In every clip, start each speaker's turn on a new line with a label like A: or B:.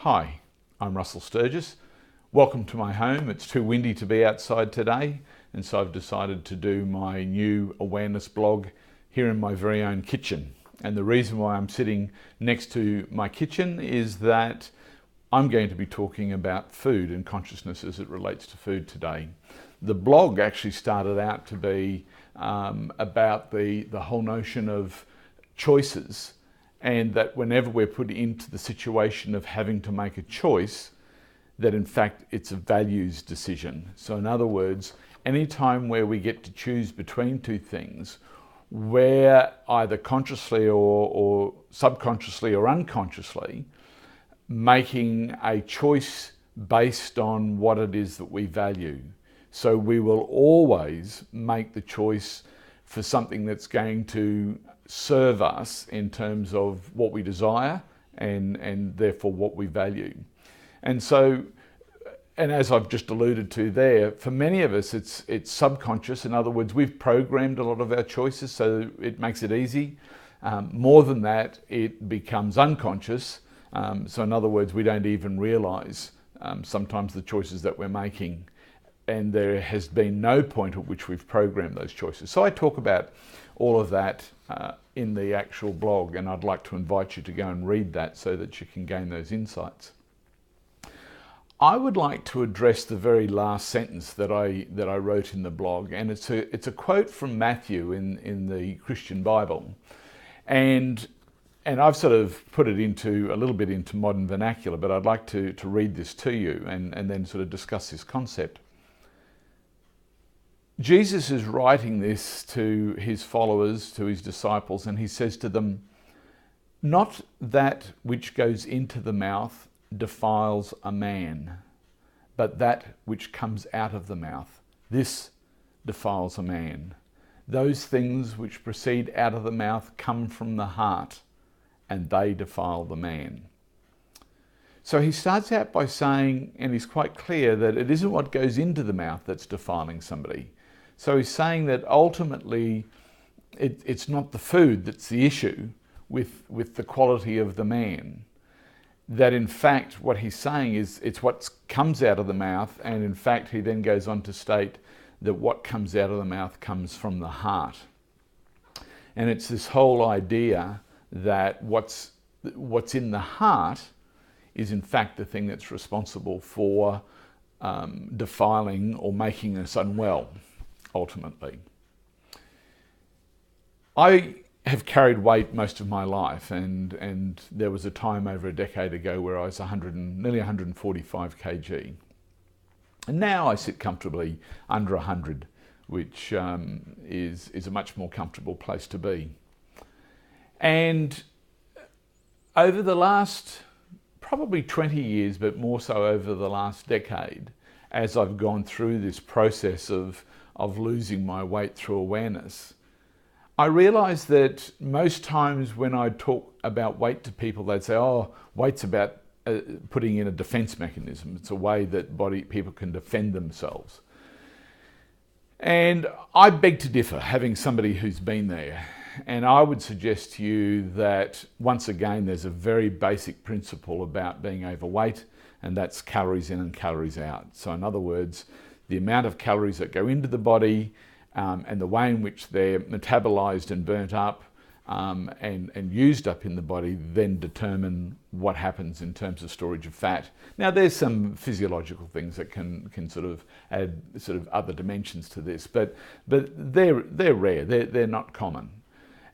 A: Hi, I'm Russell Sturgis. Welcome to my home. It's too windy to be outside today, and so I've decided to do my new awareness blog here in my very own kitchen. And the reason why I'm sitting next to my kitchen is that I'm going to be talking about food and consciousness as it relates to food today. The blog actually started out to be about the whole notion of choices, and that whenever we're put into the situation of having to make a choice, that in fact it's a values decision. So in other words, any time where we get to choose between two things, we're either consciously or subconsciously or unconsciously making a choice based on what it is that we value. So we will always make the choice for something that's going to serve us in terms of what we desire and therefore what we value. And so, and as I've just alluded to there, for many of us it's subconscious. In other words, we've programmed a lot of our choices, so it makes it easy. More than that, it becomes unconscious. So in other words, we don't even realize sometimes the choices that we're making, and there has been no point at which we've programmed those choices. So I talk about all of that in the actual blog, and I'd like to invite you to go and read that so that you can gain those insights. I would like to address the very last sentence that I wrote in the blog, and it's a quote from Matthew in the Christian Bible, and I've sort of put it into a little bit into modern vernacular, but I'd like to read this to you and then sort of discuss this concept. Jesus is writing this to his followers, to his disciples, and he says to them, "Not that which goes into the mouth defiles a man, but that which comes out of the mouth, this defiles a man. Those things which proceed out of the mouth come from the heart, and they defile the man." So he starts out by saying, and he's quite clear, that it isn't what goes into the mouth that's defiling somebody. So he's saying that ultimately it's not the food that's the issue with the quality of the man. That in fact what he's saying is it's what comes out of the mouth, and in fact he then goes on to state that what comes out of the mouth comes from the heart. And it's this whole idea that what's in the heart is in fact the thing that's responsible for defiling or making us unwell, ultimately. I have carried weight most of my life, and there was a time over a decade ago where I was nearly 145 kg. And now I sit comfortably under 100, which is a much more comfortable place to be. And over the last probably 20 years, but more so over the last decade, as I've gone through this process of losing my weight through awareness, I realised that most times when I talk about weight to people, they'd say, "Oh, weight's about putting in a defence mechanism. It's a way that people can defend themselves." And I beg to differ, having somebody who's been there. And I would suggest to you that, once again, there's a very basic principle about being overweight, and that's calories in and calories out. So in other words, the amount of calories that go into the body and the way in which they're metabolized and burnt up and used up in the body then determine what happens in terms of storage of fat. Now there's some physiological things that can sort of add sort of other dimensions to this, but they're rare, they're not common.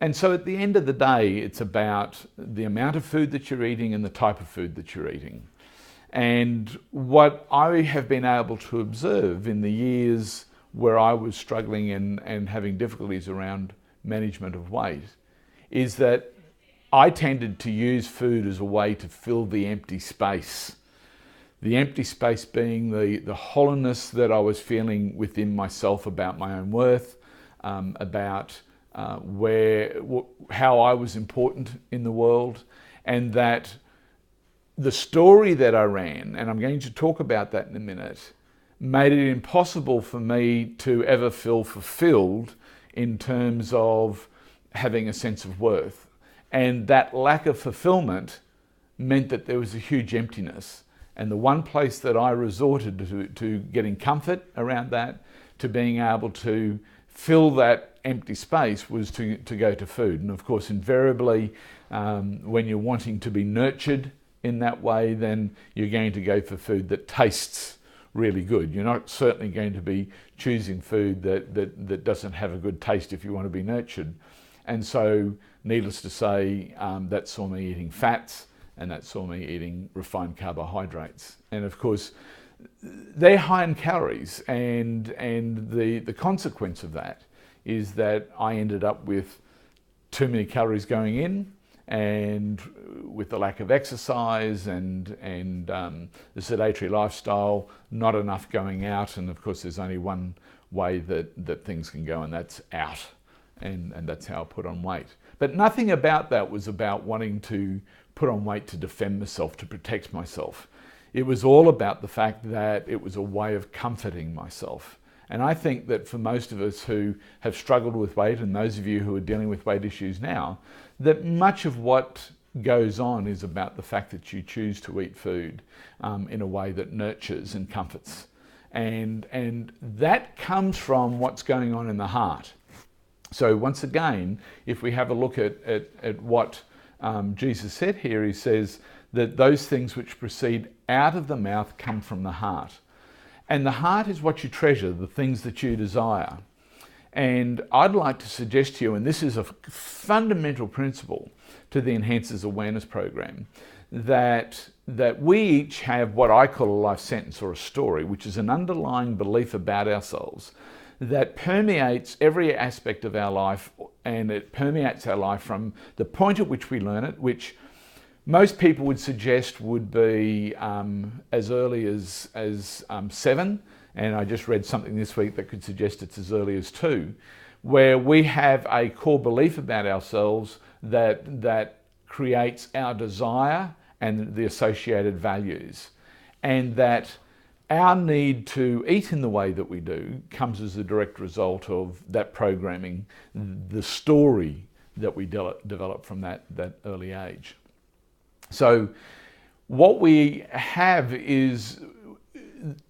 A: And so at the end of the day, it's about the amount of food that you're eating and the type of food that you're eating. And what I have been able to observe in the years where I was struggling and having difficulties around management of weight is that I tended to use food as a way to fill the empty space. The empty space being the hollowness that I was feeling within myself about my own worth, about how I was important in the world, and that the story that I ran, and I'm going to talk about that in a minute, made it impossible for me to ever feel fulfilled in terms of having a sense of worth. And that lack of fulfillment meant that there was a huge emptiness. And the one place that I resorted to getting comfort around that, to being able to fill that empty space, was to go to food. And of course, invariably, when you're wanting to be nurtured in that way, then you're going to go for food that tastes really good. You're not certainly going to be choosing food that doesn't have a good taste if you want to be nurtured. And so, needless to say, that saw me eating fats, and that saw me eating refined carbohydrates. And of course, they're high in calories, and the consequence of that is that I ended up with too many calories going in, and with the lack of exercise and the sedentary lifestyle, not enough going out. And of course, there's only one way that things can go, and that's out. And that's how I put on weight. But nothing about that was about wanting to put on weight to defend myself, to protect myself. It was all about the fact that it was a way of comforting myself. And I think that for most of us who have struggled with weight, and those of you who are dealing with weight issues now, that much of what goes on is about the fact that you choose to eat food in a way that nurtures and comforts. And that comes from what's going on in the heart. So once again, if we have a look at what Jesus said here, he says that those things which proceed out of the mouth come from the heart. And the heart is what you treasure, the things that you desire. And I'd like to suggest to you, and this is a fundamental principle to the Enhancers Awareness Program, that we each have what I call a life sentence or a story, which is an underlying belief about ourselves that permeates every aspect of our life, and it permeates our life from the point at which we learn it, which most people would suggest would be as early as 7, and I just read something this week that could suggest it's as early as 2, where we have a core belief about ourselves that creates our desire and the associated values, and that our need to eat in the way that we do comes as a direct result of that programming, the story that we develop from that early age. So what we have is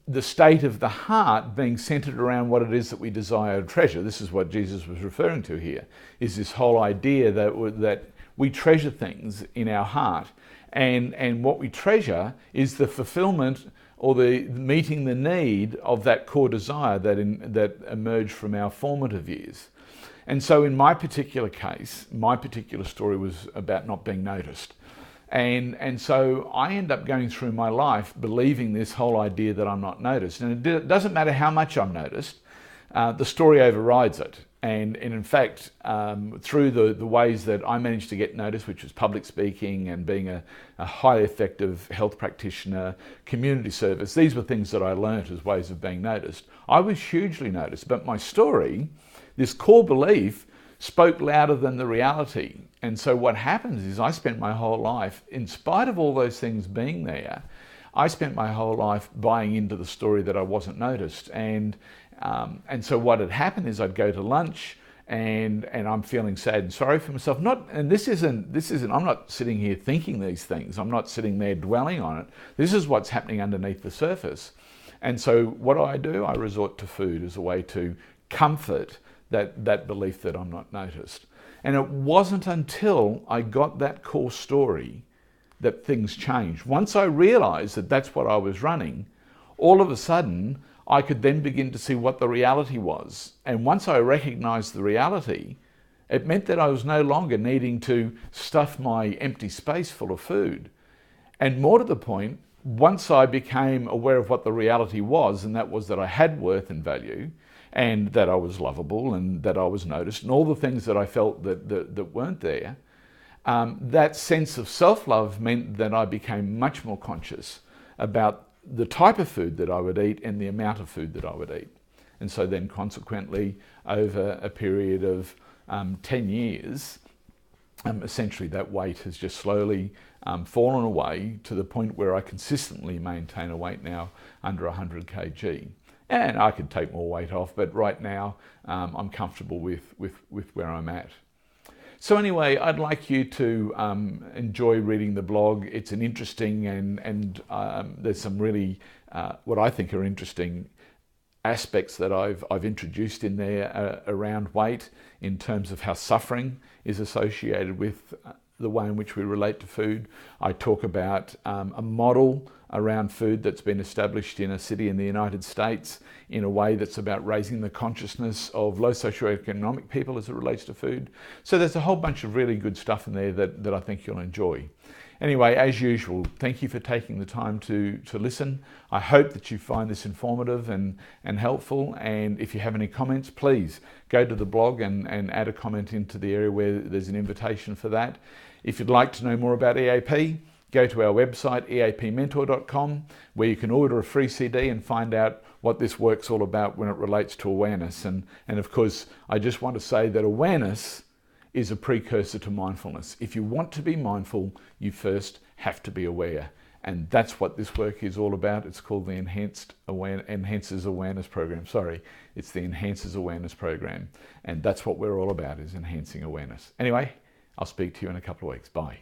A: the state of the heart being centered around what it is that we desire to treasure. This is what Jesus was referring to here, is this whole idea that we treasure things in our heart. And what we treasure is the fulfillment or the meeting the need of that core desire that emerged from our formative years. And so in my particular case, my particular story was about not being noticed. And so I end up going through my life believing this whole idea that I'm not noticed. And it doesn't matter how much I'm noticed, the story overrides it. And in fact, through the ways that I managed to get noticed, which was public speaking and being a highly effective health practitioner, community service, these were things that I learnt as ways of being noticed. I was hugely noticed, but my story, this core belief, spoke louder than the reality. And so what happens is I spent my whole life, in spite of all those things being there, I spent my whole life buying into the story that I wasn't noticed. And so what had happened is I'd go to lunch and I'm feeling sad and sorry for myself. This isn't, I'm not sitting here thinking these things. I'm not sitting there dwelling on it. This is what's happening underneath the surface. And so what do? I resort to food as a way to comfort that belief that I'm not noticed. And it wasn't until I got that core story that things changed. Once I realized that that's what I was running, all of a sudden, I could then begin to see what the reality was. And once I recognized the reality, it meant that I was no longer needing to stuff my empty space full of food. And more to the point, once I became aware of what the reality was, and that was that I had worth and value, and that I was lovable, and that I was noticed, and all the things that I felt that weren't there, that sense of self-love meant that I became much more conscious about the type of food that I would eat and the amount of food that I would eat. And so then consequently, over a period of 10 years, essentially that weight has just slowly fallen away to the point where I consistently maintain a weight now under 100 kg. And I could take more weight off, but right now I'm comfortable with where I'm at. So anyway, I'd like you to enjoy reading the blog. It's an interesting and there's some really what I think are interesting aspects that I've introduced in there around weight, in terms of how suffering is associated with the way in which we relate to food. I talk about a model around food that's been established in a city in the United States in a way that's about raising the consciousness of low socioeconomic people as it relates to food. So there's a whole bunch of really good stuff in there that I think you'll enjoy. Anyway, as usual, thank you for taking the time to listen. I hope that you find this informative and helpful. And if you have any comments, please go to the blog and add a comment into the area where there's an invitation for that. If you'd like to know more about EAP, go to our website, eapmentor.com, where you can order a free CD and find out what this work's all about when it relates to awareness. And of course, I just want to say that awareness is a precursor to mindfulness. If you want to be mindful, you first have to be aware. And that's what this work is all about. It's called the Enhances Awareness Program. Sorry, it's the Enhances Awareness Program. And that's what we're all about, is enhancing awareness. Anyway, I'll speak to you in a couple of weeks. Bye.